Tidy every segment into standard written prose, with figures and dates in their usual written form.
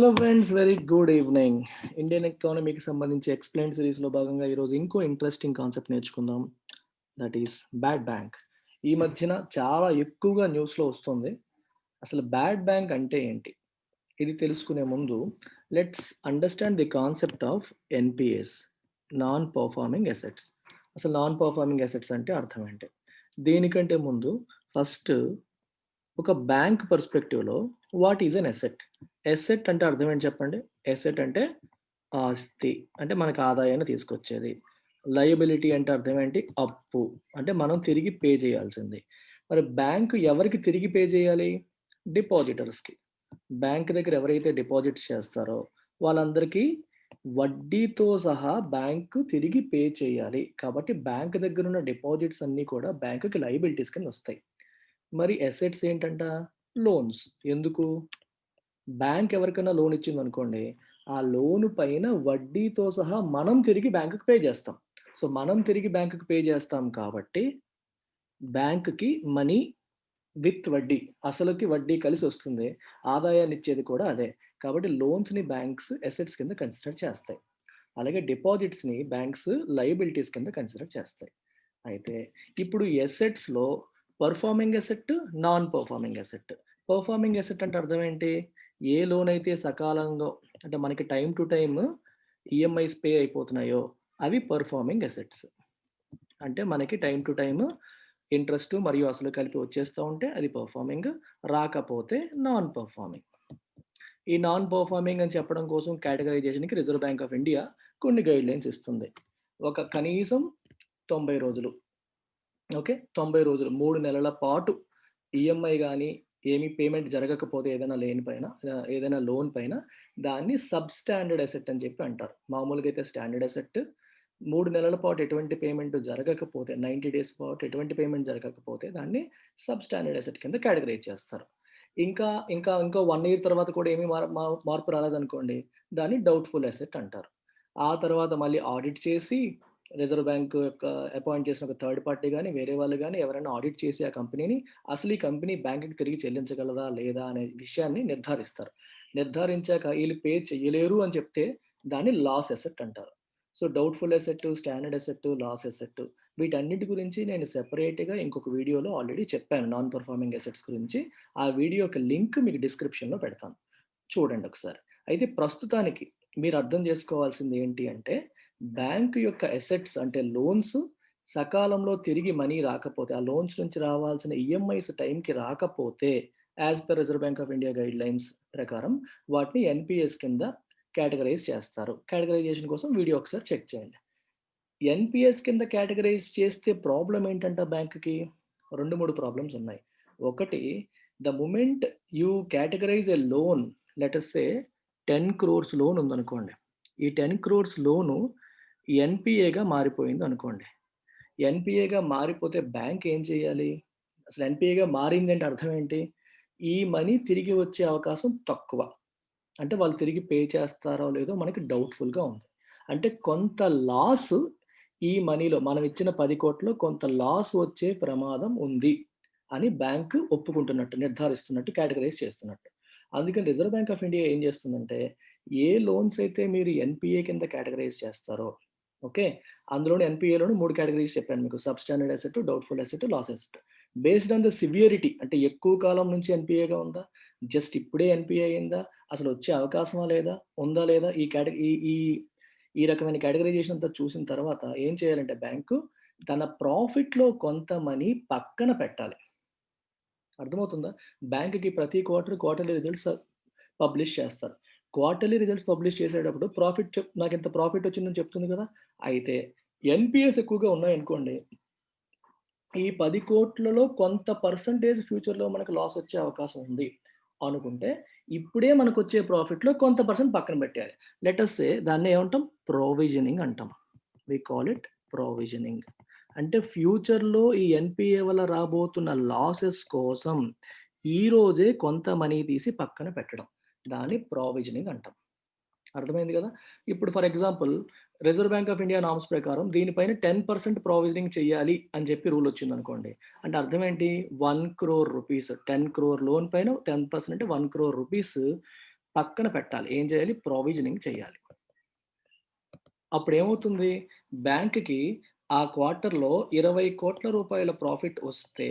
Hello friends, very good evening. Indian ఎకానమీకి సంబంధించి explained సిరీస్‌లో భాగంగా ఈరోజు ఇంకో ఇంట్రెస్టింగ్ కాన్సెప్ట్ నేర్చుకుందాం. That is bad bank. ఈ మధ్యన చాలా ఎక్కువగా న్యూస్‌లో వస్తుంది. అసలు బ్యాడ్ బ్యాంక్ అంటే ఏంటి? ఇది తెలుసుకునే ముందు let's understand the concept of NPs, non performing assets. అసలు నాన్ పెర్ఫార్మింగ్ అసెట్స్ అంటే అర్థం ఏంటి? దీనికంటే ముందు ఫస్ట్ ఒక బ్యాంక్ పర్స్పెక్టివ్‌లో what is an asset? Asset అంటే అర్థం ఏంటి చెప్పండి? అసెట్ అంటే ఆస్తి. అంటే మనకు ఆదాయాన్ని తీసుకొచ్చేది. లయబిలిటీ అంటే అర్థం ఏంటి? అప్పు. అంటే మనం తిరిగి పే చేయాల్సింది. మరి బ్యాంక్ ఎవరికి తిరిగి పే చేయాలి? డిపాజిటర్స్‌కి. బ్యాంక్ దగ్గర ఎవరైతే డిపాజిట్స్ చేస్తారో వాళ్ళందరికీ వడ్డీతో సహా బ్యాంకు తిరిగి పే చేయాలి. కాబట్టి బ్యాంక్ దగ్గరున్న డిపాజిట్స్ అన్నీ కూడా బ్యాంక్‌కి లయబిలిటీస్ కిందొస్తాయి. మరి అసెట్స్ ఏంటంట? లోన్స్. ఎందుకు? బ్యాంక్ ఎవరికైనా లోన్ ఇచ్చిందనుకోండి, ఆ లోన్ పైన వడ్డీతో సహా మనం తిరిగి బ్యాంక్‌కి పే చేస్తాం. సో, మనం తిరిగి బ్యాంక్‌కి పే చేస్తాం కాబట్టి, బ్యాంక్‌కి మనీ విత్ వడ్డీ, అసలుకి వడ్డీ కలిసొస్తుంది. ఆదాయాన్నిచ్చేది కూడా అదే. కాబట్టి లోన్స్‌ని బ్యాంక్స్ అసెట్స్ కింద కన్సిడర్ చేస్తాయి. అలాగే డిపాజిట్స్‌ని బ్యాంక్స్ లయబిలిటీస్ కింద కన్సిడర్ చేస్తాయి. అయితే ఇప్పుడు ఎసెట్స్‌లో performing asset, non performing asset. Performing asset అంటే అర్థం ఏంటి? ఏ లోన్ అయితే సకాలంలో అంటే మనకి time to time EMIs pay అయిపోతున్నాయో అవి పెర్ఫార్మింగ్ అసెట్స్. అంటే మనకి టైమ్ టు టైమ్ ఇంట్రెస్ట్ మరియు అసలు కలిపి వచ్చేస్తా ఉంటే అది పెర్ఫార్మింగ్. రాకపోతే నాన్ పెర్ఫార్మింగ్. ఈ నాన్ పెర్ఫార్మింగ్ అని చెప్పడం కోసం కేటగరైజేషన్‌కి రిజర్వ్ బ్యాంక్ ఆఫ్ ఇండియా కొన్ని గైడ్‌లైన్స్ ఇస్తుంది. ఒక కనీసం 90 రోజులు. ఓకే. 90 రోజులు 3 నెలల పాటు ఈఎంఐ గాని, ఏమి పేమెంట్ జరగకపోతే ఏదైనా లేని పైన ఏదైనా లోన్ పైన దాన్ని సబ్ స్టాండర్డ్ అసెట్ అని చెప్పి అంటారు. మామూలుగా అయితే స్టాండర్డ్ అసెట్ 3 నెలల పాటు ఎటువంటి పేమెంట్ జరగకపోతే 90 డేస్ పాటు ఎటువంటి పేమెంట్ జరగకపోతే దాన్ని సబ్ స్టాండర్డ్ అసెట్ కింద కేటగరైజ్ చేస్తారు. ఇంకా ఇంకో 1 ఇయర్ తర్వాత కూడా ఏమి మార్పు రాలేదనుకోండి, దాన్ని డౌట్‌ఫుల్ అసెట్ అంటారు. ఆ తర్వాత మళ్ళీ ఆడిట్ చేసి రిజర్వ్ బ్యాంక్ యొక్క అపాయింట్ చేసిన ఒక థర్డ్ పార్టీ గాని, వేరే వాళ్ళు గాని ఎవరైనా ఆడిట్ చేసి ఆ కంపెనీని అసలు ఈ కంపెనీ బ్యాంక్‌కి తిరిగి చెల్లించగలదా? లేదా? అనే విషయాన్ని నిర్ధారిస్తారు. నిర్ధారించాక ఈళ్ళు పే చెయ్యలేరు అని చెప్తే దాన్ని లాస్ అసెట్ అంటారు. So, doubtful asset, standard asset, loss asset వీటన్నిటి గురించి నేను సెపరేట్‌గా ఇంకొక వీడియోలో ఆల్రెడీ చెప్పాను. నాన్ పెర్ఫార్మింగ్ అసెట్స్ గురించి. ఆ వీడియో యొక్క లింక్ మీకు డిస్క్రిప్షన్‌లో పెడతాను. చూడండి ఒకసారి. అయితే ప్రస్తుతానికి మీరు అర్థం చేసుకోవాల్సింది ఏంటి అంటే, బ్యాంక్ యొక్క అసెట్స్ అంటే లోన్స్ సకాలంలో తిరిగి మనీ రాకపోతే, ఆ లోన్స్ నుంచి రావాల్సిన ఈఎంఐస్ టైంకి రాకపోతే, as per Reserve bank of India guidelines ప్రకారం వాటిని ఎన్‌పీఎస్ కింద కేటగరైజ్ చేస్తారు. కేటగరైజేషన్ కోసం వీడియో ఒకసారి చెక్ చేయండి. ఎన్‌పీఎస్ కింద కేటగరైజ్ చేస్తే ప్రాబ్లమ్ ఏంటంట బ్యాంక్‌కి? 2, 3 ప్రాబ్లమ్స్ ఉన్నాయి. ఒకటి, the moment you categorize a loan, let us say 10 crores loan ఉందనుకోండి. ఈ 10 క్రోర్స్ లోను ఎన్‌పీఏగా మారిపోయిందనుకోండి. ఎన్‌పీఏగా మారిపోతే బ్యాంక్ ఏం చేయాలి? అసలు ఎన్‌పీఏగా మారిందంటే అర్థం ఏంటి? ఈ మనీ తిరిగి వచ్చే అవకాశం తక్కువ. అంటే వాళ్ళు తిరిగి పే చేస్తారో లేదో మనకి డౌట్‌ఫుల్‌గా ఉంది. అంటే కొంత లాస్ ఈ మనీలో మనం ఇచ్చిన 10,00,00,000లో కొంత లాస్ వచ్చే ప్రమాదం ఉంది అని బ్యాంక్ ఒప్పుకుంటున్నట్టు, నిర్ధారిస్తున్నట్టు, కేటగరైజ్ చేస్తున్నట్టు. అందుకని రిజర్వ్ బ్యాంక్ ఆఫ్ ఇండియా ఏం చేస్తుందంటే, ఏ లోన్స్ అయితే మీరు ఎన్‌పీఏ కింద కేటగరైజ్ చేస్తారో, ఓకే. అందులోని ఎన్‌పీఏలోని 3 కేటగరీస్ చెప్పాను మీకు. Substandard asset, doubtful asset, loss asset. Based on the severity అంటే ఎక్కువ కాలం నుంచి ఎన్‌పీఏగా ఉందా? జస్ట్ ఇప్పుడే ఎన్‌పీఏ అయిందా? అసలొచ్చే అవకాశమా లేదా? ఉందా లేదా? ఈ కేట ఈ ఈ ఈ రకమైన కేటగరైజేషన్ అంతా చూసిన తర్వాత ఏం చేయాలంటే బ్యాంకు తన ప్రాఫిట్‌లో కొంత మనీ పక్కన పెట్టాలి. అర్థమవుతుందా? బ్యాంక్‌కి ప్రతి క్వార్టర్లీ రిజల్ట్స్ పబ్లిష్ చేస్తారు. క్వార్టర్లీ రిజల్ట్స్ పబ్లిష్ చేసేటప్పుడు నాకింత ప్రాఫిట్ వచ్చిందని చెప్తుంది కదా! అయితే ఎన్‌పీఎస్ ఎక్కువగా ఉన్నాయనుకోండి, ఈ 10,00,00,000లో కొంత పర్సెంటేజ్ ఫ్యూచర్‌లో మనకు లాస్ వచ్చే అవకాశం ఉంది అనుకుంటే, ఇప్పుడే మనకొచ్చే ప్రాఫిట్‌లో కొంత పర్సెంట్ పక్కన పెట్టేయాలి. లెట్ అస్ సే దాన్ని ఏమంటాం? ప్రొవిజనింగ్ అంటాం. We call it provisioning. అంటే ఫ్యూచర్‌లో ఈ ఎన్‌పీఏ వల్ల రాబోతున్న లాసెస్ కోసం ఈ రోజే కొంత మనీ తీసి పక్కన పెట్టడం. దాన్ని ప్రొవిజనింగ్ అంటాం. అర్థమైంది గదా! ఇప్పుడు for example reserve bank of India norms ప్రకారం దీనిపైన 10% ప్రొవిజనింగ్ చేయాలి అని చెప్పి రూల్ వచ్చిందనుకోండి. అంటే అర్థం ఏంటి? 1,00,00,000 రూపీస్ 10 క్రోర్ లోన్ పైన 10% అంటే 1,00,00,000 రూపీస్ పక్కన పెట్టాలి. ఏం చేయాలి? ప్రొవిజనింగ్ చేయాలి. అప్పుడేమవుతుంది? బ్యాంక్‌కి ఆ క్వార్టర్‌లో రూ. 20,00,00,000 ప్రాఫిట్ వస్తే,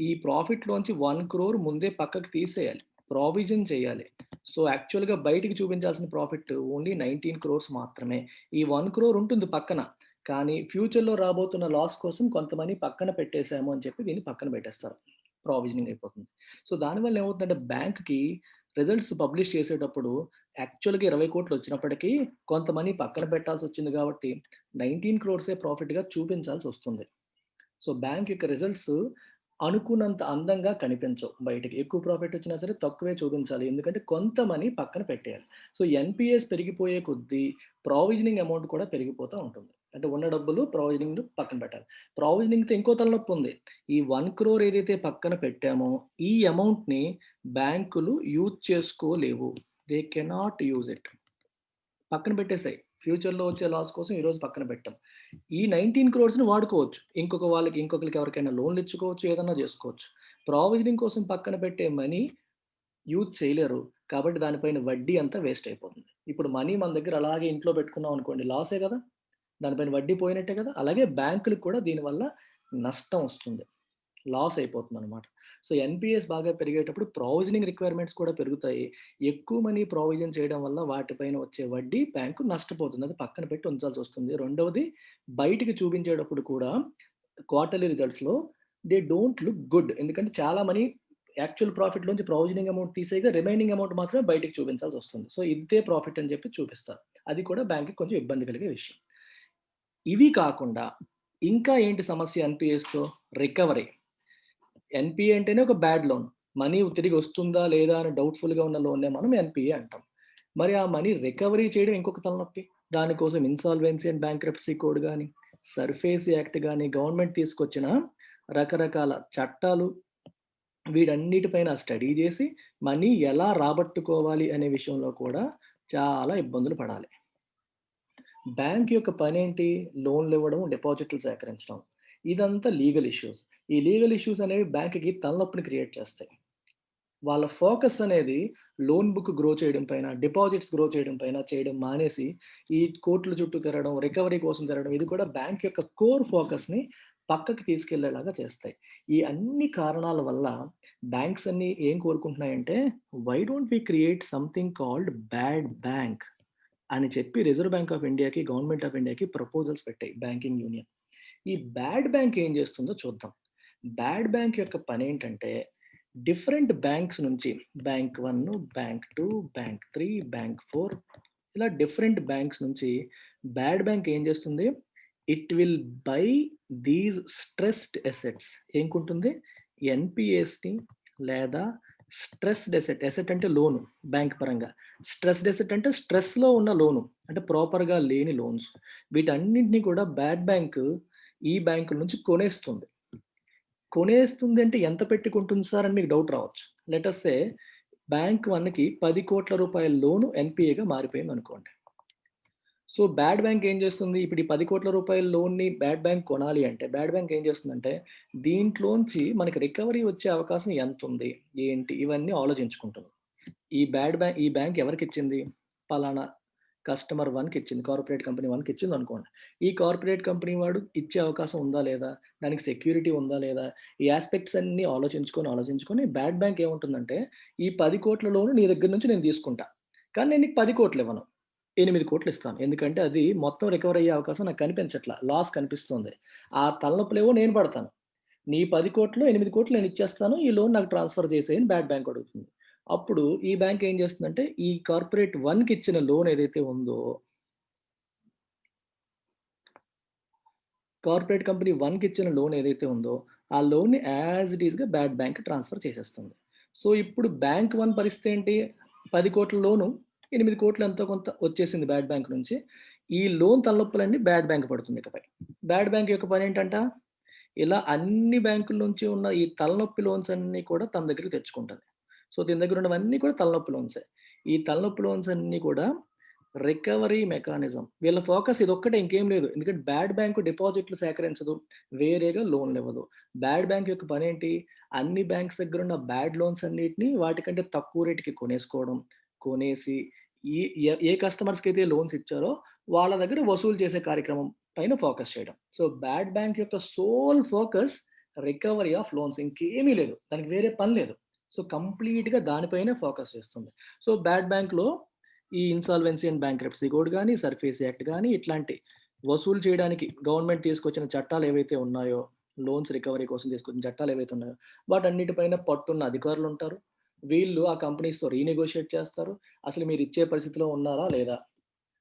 ఈ ప్రాఫిట్‌లోంచి 1,00,00,000 ముందే పక్కకు తీసేయాలి. ప్రావిజన్ చేయాలి. సో, యాక్చువల్‌గా బయటికి చూపించాల్సిన ప్రాఫిట్ ఓన్లీ 19,00,00,000 మాత్రమే. ఈ 1,00,00,000 ఉంటుంది పక్కన. కానీ ఫ్యూచర్‌లో రాబోతున్న లాస్ కోసం కొంత మనీ పక్కన పెట్టేసాము అని చెప్పి దీన్ని పక్కన పెట్టేస్తారు. ప్రావిజనింగ్ అయిపోతుంది. సో, దానివల్ల ఏమవుతుందంటే బ్యాంక్‌కి రిజల్ట్స్ పబ్లిష్ చేసేటప్పుడు యాక్చువల్‌గా 20,00,00,000 వచ్చినప్పటికీ కొంత మనీ పక్కన పెట్టాల్సొచ్చింది కాబట్టి 19,00,00,000 ప్రాఫిట్‌గా చూపించాల్సొస్తుంది. సో, బ్యాంక్ యొక్క రిజల్ట్స్ అనుకున్నంత అందంగా కనిపించవు బయటికి. ఎక్కువ ప్రాఫిట్ వచ్చినా సరే తక్కువే చూపించాలి. ఎందుకంటే కొంత మనీ పక్కన పెట్టేయాలి. సో, ఎన్‌పీఎస్ పెరిగిపోయే కొద్దీ ప్రావిజనింగ్ అమౌంట్ కూడా పెరిగిపోతా ఉంటుంది. అంటే ఉన్న డబ్బులు ప్రావిజనింగ్ పక్కన పెట్టాలి. ప్రావిజనింగ్‌తో ఇంకో తలనొప్పుంది. ఈ 1,00,00,000 ఏదైతే పక్కన పెట్టామో ఈ అమౌంట్‌ని బ్యాంకులు యూజ్ చేసుకోలేవు. They cannot use it. పక్కన పెట్టేసేయి. ఫ్యూచర్‌లో వచ్చే లాస్ కోసం ఈరోజు పక్కన పెట్టాం. ఈ 19,00,00,000ని వాడుకోవచ్చు. ఇంకొకళ్ళకి ఎవరికైనా లోన్‌లు ఇచ్చుకోవచ్చు, ఏదన్నా జేసుకోవచ్చు. ప్రావిజనింగ్ కోసం పక్కన పెట్టే మనీ యూజ్ చేయలేరు. కాబట్టి దానిపైన వడ్డీ అంతా వేస్ట్ అయిపోతుంది. ఇప్పుడు మనీ మన దగ్గర అలాగే ఇంట్లో పెట్టుకున్నాం అనుకోండి లాసే గదా! దానిపైన వడ్డీ పోయినట్టే గదా! అలాగే బ్యాంకులకు కూడా దీనివల్ల నష్టం వస్తుంది. లాస్ అయిపోతుందనమాట. సో, ఎన్‌పీఎస్ బాగా పెరిగేటప్పుడు ప్రొవిజనింగ్ రిక్వైర్మెంట్స్ కూడా పెరుగుతాయి. ఎక్కువ మనీ ప్రొవిజన్ చేయడం వల్ల వాటిపైన వచ్చే వడ్డీ బ్యాంకు నష్టపోతుంది. అది పక్కన పెట్టి ఉంచాల్సొస్తుంది. రెండవది బయటికి చూపించేటప్పుడు కూడా క్వార్టర్లీ రిజల్ట్స్‌లో దే డోంట్ లుక్ గుడ్. ఎందుకంటే చాలా మనీ యాక్చువల్ ప్రాఫిట్‌లోంచి ప్రొవిజనింగ్ అమౌంట్ తీసేయగా రిమైనింగ్ అమౌంట్ మాత్రమే బయటికి చూపించాల్సొస్తుంది. సో, ఇదే ప్రాఫిట్ అని చెప్పి చూపిస్తారు. అది కూడా బ్యాంక్‌కి కొంచెం ఇబ్బంది కలిగే విషయం. ఇవి కాకుండా ఇంకా ఏంటి సమస్య ఎన్‌పీఎస్‌తో? రికవరీ. ఎన్‌పీఏ అంటేనే ఒక బ్యాడ్ లోన్. మనీ తిరిగొస్తుందా లేదా అని డౌట్‌ఫుల్‌గా ఉన్న లోన్‌నే మనం ఎన్‌పీఏ అంటాం. మరి ఆ మనీ రికవరీ చేయడం ఇంకొక తలనొప్పి. దానికోసం ఇన్సాల్వెన్సీ అండ్ బ్యాంక్రప్సీ కోడ్ గాని, సర్ఫేస్ యాక్ట్ గాని, గవర్నమెంట్ తీసుకొచ్చిన రకరకాల చట్టాలు వీటన్నిటిపైన స్టడీ జేసి, మనీ ఎలా రాబట్టుకోవాలి అనే విషయంలో కూడా చాలా ఇబ్బందులు పడాలి. బ్యాంక్ యొక్క పనేంటి? లోన్‌లివ్వడం, డిపాజిట్లు సేకరించడం. ఇదంతా లీగల్ ఇష్యూస్. ఈ లీగల్ ఇష్యూస్ అనేవి బ్యాంక్‌కి తలనొప్పిని క్రియేట్ చేస్తాయి. వాళ్ళ ఫోకస్ అనేది లోన్ బుక్ గ్రో చేయడం పైన, డిపాజిట్స్ గ్రో చేయడం పైన చేయడం మానేసి, ఈ కోర్టుల చుట్టూ తిరగడం, రికవరీ కోసం తిరగడం, ఇది కూడా బ్యాంక్ యొక్క కోర్ ఫోకస్‌ని పక్కకి తీసుకెళ్ళేలాగా చేస్తాయి. ఈ అన్ని కారణాల వల్ల బ్యాంక్స్ అన్నీ ఏం కోరుకుంటున్నాయంటే, why don't we create something called bad bank అని చెప్పి రిజర్వ్ బ్యాంక్ ఆఫ్ ఇండియాకి, గవర్నమెంట్ ఆఫ్ ఇండియాకి ప్రపోజల్స్ పెట్టాయి బ్యాంకింగ్ యూనియన్. ఈ బ్యాడ్ బ్యాంక్ ఏం చేస్తుందో చూద్దాం. బ్యాడ్ బ్యాంక్ యొక్క పనేంటంటే, డిఫరెంట్ బ్యాంక్స్ నుంచి బ్యాంక్ 1, బ్యాంక్ 2, బ్యాంక్ 3, బ్యాంక్ 4 ఇలా డిఫరెంట్ బ్యాంక్స్ నుంచి బ్యాడ్ బ్యాంక్ ఏం చేస్తుంది? It will buy these stressed assets. ఏం కొంటుంది? ఎన్‌పీఎస్‌ని లేదా స్ట్రెస్డ్ అసెట్, అసెట్ అంటే లోను బ్యాంక్ పరంగా. స్ట్రెస్డ్ అసెట్ అంటే స్ట్రెస్‌లో ఉన్న లోను. అంటే ప్రాపర్‌గా లేని లోన్స్. వీటన్నిటిని కూడా బ్యాడ్ బ్యాంక్ ఈ బ్యాంకుల నుంచి కొనేస్తుంది. కొనేస్తుంది అంటే ఎంత పెట్టి కొంటుంది సార్ అని మీకు డౌట్ రావచ్చు. లెట్ అస్ సే బ్యాంక్ 1కి రూ. 10,00,00,000 లోన్ ఎన్‌పీఏగా మారిపోయిందనుకోండి. సో, బ్యాడ్ బ్యాంక్ ఏం చేస్తుంది? ఇప్పుడు ఈ రూ. 10,00,00,000 లోన్‌ని బ్యాడ్ బ్యాంక్ కొనాలి అంటే, బ్యాడ్ బ్యాంక్ ఏం చేస్తుందంటే, దీంట్లోంచి మనకి రికవరీ వచ్చే అవకాశం ఎంతుంది? ఏంటి? ఇవన్నీ ఆలోచించుకుంటుంది. ఈ బ్యాంక్ ఎవరికిచ్చింది? పలానా కస్టమర్ 1కి ఇచ్చింది. కార్పొరేట్ కంపెనీ 1కి ఇచ్చిందనుకోండి. ఈ కార్పొరేట్ కంపెనీ వాడు ఇచ్చే అవకాశం ఉందా? లేదా? దానికి సెక్యూరిటీ ఉందా? లేదా? ఈ యాస్పెక్ట్స్ అన్నీ ఆలోచించుకొని బ్యాడ్ బ్యాంక్ ఏముంటుందంటే, ఈ 10,00,00,000 లోన్ నీ దగ్గర నుంచి నేను తీసుకుంటా. కానీ నేను నీకు 10,00,00,000 ఇవ్వను. 8,00,00,000 ఇస్తాను. ఎందుకంటే అది మొత్తం రికవర్ అయ్యే అవకాశం నాకు కనిపించట్ల. లాస్ కనిపిస్తుంది. ఆ తలనొప్పులేవో నేను పడతాను. నీ 10,00,00,000 8,00,00,000 నేను ఇచ్చేస్తాను. ఈ లోన్ నాకు ట్రాన్స్‌ఫర్ చేసేయి అని బ్యాడ్ బ్యాంక్ అడుగుతుంది. అప్పుడు ఈ బ్యాంక్ ఏం చేస్తుందంటే, ఈ కార్పొరేట్ 1కి ఇచ్చిన లోన్ ఏదైతే ఉందో, కార్పొరేట్ కంపెనీ 1కి ఇచ్చిన లోన్ ఏదైతే ఉందో, ఆ లోన్‌ని యాజ్ ఇట్ ఈస్‌గా బ్యాడ్ బ్యాంక్‌కి ట్రాన్స్‌ఫర్ చేసేస్తుంది. సో, ఇప్పుడు బ్యాంక్ 1 పరిస్థితి ఏంటి? 10,00,00,000 లోను, 8,00,00,000 ఎంతో కొంత వచ్చేసింది బ్యాడ్ బ్యాంక్ నుంచి. ఈ లోన్ తలనొప్పులన్నీ బ్యాడ్ బ్యాంక్ పడుతుంది ఇకపై. బ్యాడ్ బ్యాంక్ యొక్క పనేంటంట? ఇలా అన్ని బ్యాంకుల నుంచి ఉన్న ఈ తలనొప్పి లోన్స్ అన్నీ కూడా తన దగ్గరికి తెచ్చుకుంటది. సో, దీని దగ్గర ఉన్నవన్నీ కూడా తలనొప్పి లోన్సే. ఈ తలనొప్పి లోన్స్ అన్నీ కూడా రికవరీ మెకానిజం. వీళ్ళ ఫోకస్ ఇదొక్కటే ఇంకేం లేదు. ఎందుకంటే బ్యాడ్ బ్యాంక్ డిపాజిట్లు సేకరించదు. వేరేగా లోన్‌లివ్వదు. బ్యాడ్ బ్యాంక్ యొక్క పనేంటి? అన్ని బ్యాంక్స్ దగ్గరున్న బ్యాడ్ లోన్స్ అన్నిటిని వాటికంటే తక్కువ రేట్‌కి కొనేసుకోవడం. కొనేసి ఈ ఏ కస్టమర్స్‌కైతే లోన్స్ ఇచ్చారో వాళ్ళ దగ్గర వసూలు చేసే కార్యక్రమం పైన ఫోకస్ చేయడం. సో, బ్యాడ్ బ్యాంక్ యొక్క sole focus recovery of loans ఇంకేమీ లేదు. దానికి వేరే పని లేదు. సో, కంప్లీట్‌గా దానిపైనే ఫోకస్ చేస్తుంది. సో, బ్యాడ్ బ్యాంక్‌లో ఈ ఇన్సాల్వెన్సీ అండ్ బ్యాంక్రప్సీ కోడ్ గాని, సర్ఫేసీ యాక్ట్ గాని ఇట్లాంటి వసూలు చేయడానికి గవర్నమెంట్ తీసుకొచ్చిన చట్టాలేవైతే ఉన్నాయో, లోన్స్ రికవరీ కోసం తీసుకొచ్చిన చట్టాలేవైతే ఉన్నాయో, వాటన్నిటి పైన పట్టున్న అధికారులుంటారు. వీళ్ళు ఆ కంపెనీస్‌తో రీనెగోషియేట్ చేస్తారు. అసలు మీరిచ్చే పరిస్థితిలో ఉన్నారా? లేదా?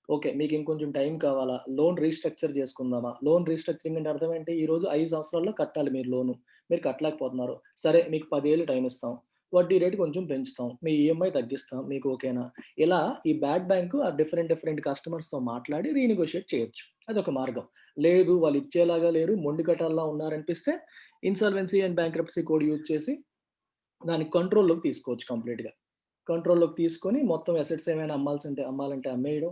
ఓకే. మీకింకొంచెం టైం కావాలా? లోన్ రీస్ట్రక్చర్ చేసుకుందామా? లోన్ రీస్ట్రక్చరింగ్ అంటే అర్థం ఏంటి? ఈరోజు 5 సంవత్సరాల్లో కట్టాలి మీరు లోను. మీరు కట్టలేకపోతున్నారు. సరే మీకు 10 ఏళ్ళు టైమ్ ఇస్తాం. వడ్డీ రేట్ కొంచెం పెంచుతాం. మీ ఈఎంఐ తగ్గిస్తాం. మీకు ఓకేనా? ఇలా ఈ బ్యాడ్ బ్యాంకు డిఫరెంట్ కస్టమర్స్‌తో మాట్లాడి రీనెగోషియేట్ చేయొచ్చు. అదొక మార్గం. లేదు వాళ్ళు ఇచ్చేలాగా లేరు, మొండికటాల్లా ఉన్నారనిపిస్తే insolvency and bankruptcy code use చేసి దాన్ని కంట్రోల్‌లోకి తీసుకోవచ్చు కంప్లీట్‌గా. కంట్రోల్‌లోకి తీసుకొని మొత్తం అసెట్స్ ఏమైనా అమ్మాలంటే అమ్మేయడం,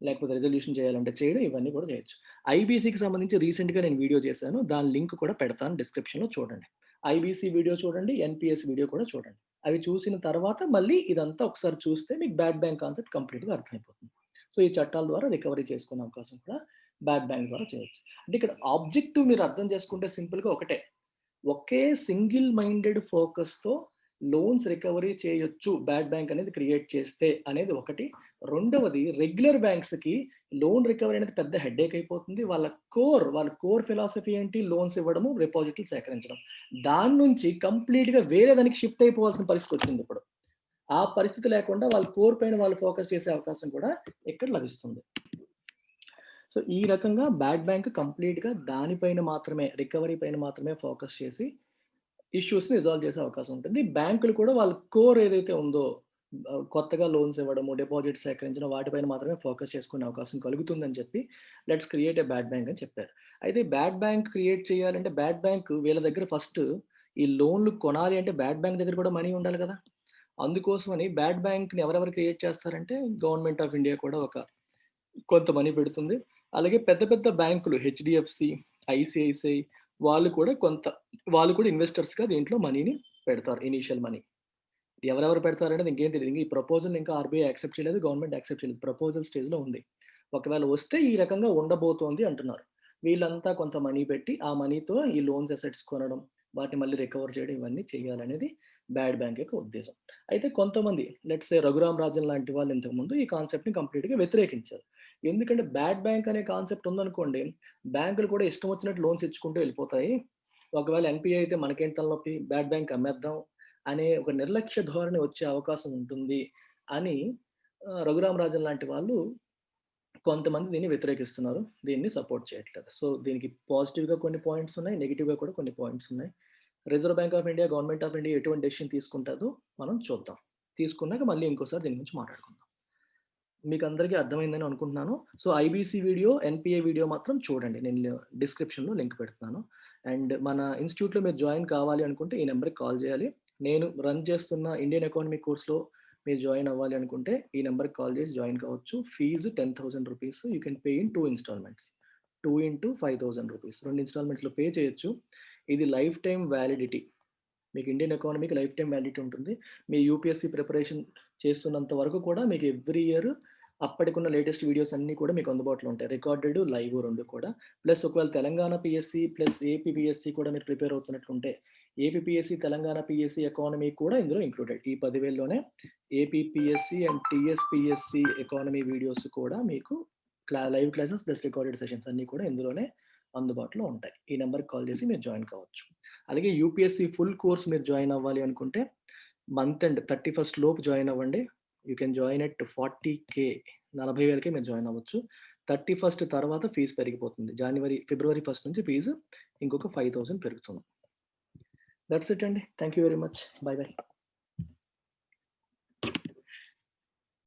లేకపోతే రిజల్యూషన్ చేయాలంటే చేయడం ఇవన్నీ కూడా చేయొచ్చు. ఐబీసీకి సంబంధించి రీసెంట్‌గా నేను వీడియో చేశాను. దాని లింక్ కూడా పెడతాను డిస్క్రిప్షన్‌లో చూడండి. ఐబీసీ వీడియో చూడండి, ఎన్‌పీఎస్ వీడియో కూడా చూడండి. అవి చూసిన తర్వాత మళ్ళీ ఇదంతా ఒకసారి చూస్తే మీకు బ్యాడ్ బ్యాంక్ కాన్సెప్ట్ కంప్లీట్‌గా అర్థమైపోతుంది. సో, ఈ చట్టాల ద్వారా రికవరీ చేసుకునే అవకాశం కూడా బ్యాడ్ బ్యాంక్ ద్వారా చేయొచ్చు. అంటే ఇక్కడ ఆబ్జెక్టివ్ మీరు అర్థం చేసుకుంటే సింపుల్‌గా ఒకటే. ఒకే సింగిల్ మైండెడ్ ఫోకస్‌తో లోన్స్ రికవరీ చేయొచ్చు బ్యాడ్ బ్యాంక్ అనేది క్రియేట్ చేస్తే అనేది ఒకటి. రెండవది రెగ్యులర్ బ్యాంక్స్‌కి లోన్ రికవరీ అనేది పెద్ద హెడ్‌ఏక్ అయిపోతుంది. వాళ్ళ కోర్ ఫిలాసఫీ ఏంటి? లోన్స్ ఇవ్వడము, డిపాజిట్లు సేకరించడం. దాని నుంచి కంప్లీట్‌గా వేరే దానికి షిఫ్ట్ అయిపోవాల్సిన పరిస్థితొచ్చిందిప్పుడు. ఆ పరిస్థితి లేకుండా వాళ్ళ కోర్ పైన వాళ్ళు ఫోకస్ చేసే అవకాశం కూడా ఇక్కడ లభిస్తుంది. సో, ఈ రకంగా బ్యాడ్ బ్యాంక్ కంప్లీట్‌గా దానిపైన మాత్రమే రికవరీ పైన మాత్రమే ఫోకస్ చేసి ఇష్యూస్‌ని రిజాల్వ్ చేసే అవకాశం ఉంటుంది. బ్యాంకులు కూడా వాళ్ళ కోర్ ఏదైతే ఉందో కొత్తగా లోన్స్ ఇవ్వడము, డిపాజిట్స్ సేకరించడం వాటిపైన మాత్రమే ఫోకస్ చేసుకునే అవకాశం కలుగుతుందని చెప్పి let's create a bad bank అని చెప్పారు. అయితే బ్యాడ్ బ్యాంక్ క్రియేట్ చేయాలంటే బ్యాడ్ బ్యాంక్ వీళ్ళ దగ్గర ఫస్ట్ ఈ లోన్‌లు కొనాలి అంటే బ్యాడ్ బ్యాంక్ దగ్గర కూడా మనీ ఉండాలి కదా! అందుకోసమని బ్యాడ్ బ్యాంక్‌ని ఎవరెవరు క్రియేట్ చేస్తారంటే గవర్నమెంట్ ఆఫ్ ఇండియా కూడా కొంత మనీ పెడుతుంది. అలాగే పెద్ద పెద్ద బ్యాంకులు హెచ్‌డీఎఫ్‌సి, ఐసీఐసీఐ వాళ్ళు కూడా ఇన్వెస్టర్స్‌గా దీంట్లో మనీని పెడతారు. Initial money. ఎవరెవరు పెడతారనేది ఇంకేం తెలీదు. ఈ ప్రపోజల్‌ని ఇంకా ఆర్‌బీఐ యాక్సెప్ట్ చేయలేదు. గవర్నమెంట్ యాక్సెప్ట్ చేయలేదు. ప్రపోజల్ స్టేజ్‌లో ఉంది. ఒకవేళ వస్తే ఈ రకంగా ఉండబోతోంది అంటున్నారు. వీళ్ళంతా కొంత మనీ పెట్టి, ఆ మనీతో ఈ లోన్స్ అసెట్స్ కొనడం, వాటిని మళ్ళీ రికవర్ చేయడం ఇవన్నీ చేయాలనేది బ్యాడ్ బ్యాంక్ యొక్క ఉద్దేశం. అయితే కొంతమంది లెట్స్ సే 'రఘురామ్ రాజన్' లాంటి వాళ్ళు ఇంతకుముందు ఈ కాన్సెప్ట్‌ని కంప్లీట్‌గా వ్యతిరేకించారు. ఎందుకంటే బ్యాడ్ బ్యాంక్ అనే కాన్సెప్ట్ ఉందనుకోండి, బ్యాంకులు కూడా ఇష్టం వచ్చినట్టు లోన్స్ ఇచ్చుకుంటూ వెళ్ళిపోతాయి. ఒకవేళ ఎన్‌పీఏ అయితే మనకేంటి తలనొప్పి, బ్యాడ్ బ్యాంక్ అమ్మేద్దాం అనే ఒక నిర్లక్ష్య ధోరణి వచ్చే అవకాశం ఉంటుంది అని 'రఘురామ్ రాజన్' లాంటి వాళ్ళు కొంతమంది దీన్ని వ్యతిరేకిస్తున్నారు. దీన్ని సపోర్ట్ చేయట్లేదు. సో, దీనికి పాజిటివ్‌గా కొన్ని పాయింట్స్ ఉన్నాయి. నెగెటివ్‌గా కూడా కొన్ని పాయింట్స్ ఉన్నాయి. Reserve bank of India, government of India ఎటువంటి డెసిషన్ తీసుకుంటాదో మనం చూద్దాం. తీసుకున్నాక మళ్ళీ ఇంకోసారి దీని గురించి మాట్లాడుకుందాం. మీకందరికీ అర్థమైందని అనుకుంటున్నాను. So, IBC video, NPA video మాత్రం చూడండి. నేను డిస్క్రిప్షన్‌లో లింక్ పెడుతున్నాను. అండ్ మన ఇన్‌స్టిట్యూట్‌లో మీరు జాయిన్ కావాలి అనుకుంటే ఈ నంబర్‌కి కాల్ చేయాలి. నేను రన్ చేస్తున్న ఇండియన్ ఎకానమిక్ కోర్స్‌లో మీరు జాయిన్ అవ్వాలి అనుకుంటే ఈ నంబర్‌కి కాల్ చేసి జాయిన్ కావచ్చు. Fee ₹10,000 you can pay in 2 installments. 2 into ₹5,000 2 ఇన్‌స్టాల్‌మెంట్స్‌లో పే చేయొచ్చు. ఇది లైఫ్ టైమ్ వాలిడిటీ. మీకు ఇండియన్ ఎకానమీకి లైఫ్ టైమ్ వాలిడిటీ ఉంటుంది. మీ యూపీఎస్‌సీ ప్రిపరేషన్ చేస్తున్నంత వరకు కూడా మీకు ఎవ్రీ ఇయర్ అప్పటికున్న లేటెస్ట్ వీడియోస్ అన్నీ కూడా మీకు అందుబాటులో ఉంటాయి. రికార్డెడ్, లైవ్ 2 కూడా. ప్లస్ ఒకవేళ Telangana PSC plus AP PSC కూడా మీరు ప్రిపేర్ అవుతున్నట్లుంటే, AP PSC, Telangana PSC economy కూడా ఇందులో ఇంక్లూడెడ్. ఈ 10,000లోనే AP PSC and TSPSC economy videos కూడా మీకు live classes plus recorded sessions అన్నీ కూడా ఇందులోనే అందుబాటులో ఉంటాయి. ఈ నంబర్‌కి కాల్ చేసి మీరు జాయిన్ కావచ్చు. అలాగే యూపీఎస్‌సీ ఫుల్ కోర్స్ మీరు జాయిన్ అవ్వాలి అనుకుంటే, మంత్ ఎండ్ 31 లోపు జాయిన్ అవ్వండి. యూ కెన్ జాయిన్ ఎట్ 40,000 40,000కే మీరు జాయిన్ అవ్వచ్చు. 31 తర్వాత ఫీజ్ పెరిగిపోతుంది. ఫిబ్రవరి 1 నుంచి ఫీజు ఇంకొక 5,000 పెరుగుతుంది. దట్స్ ఇట్ అండి. Thank you very much. By by.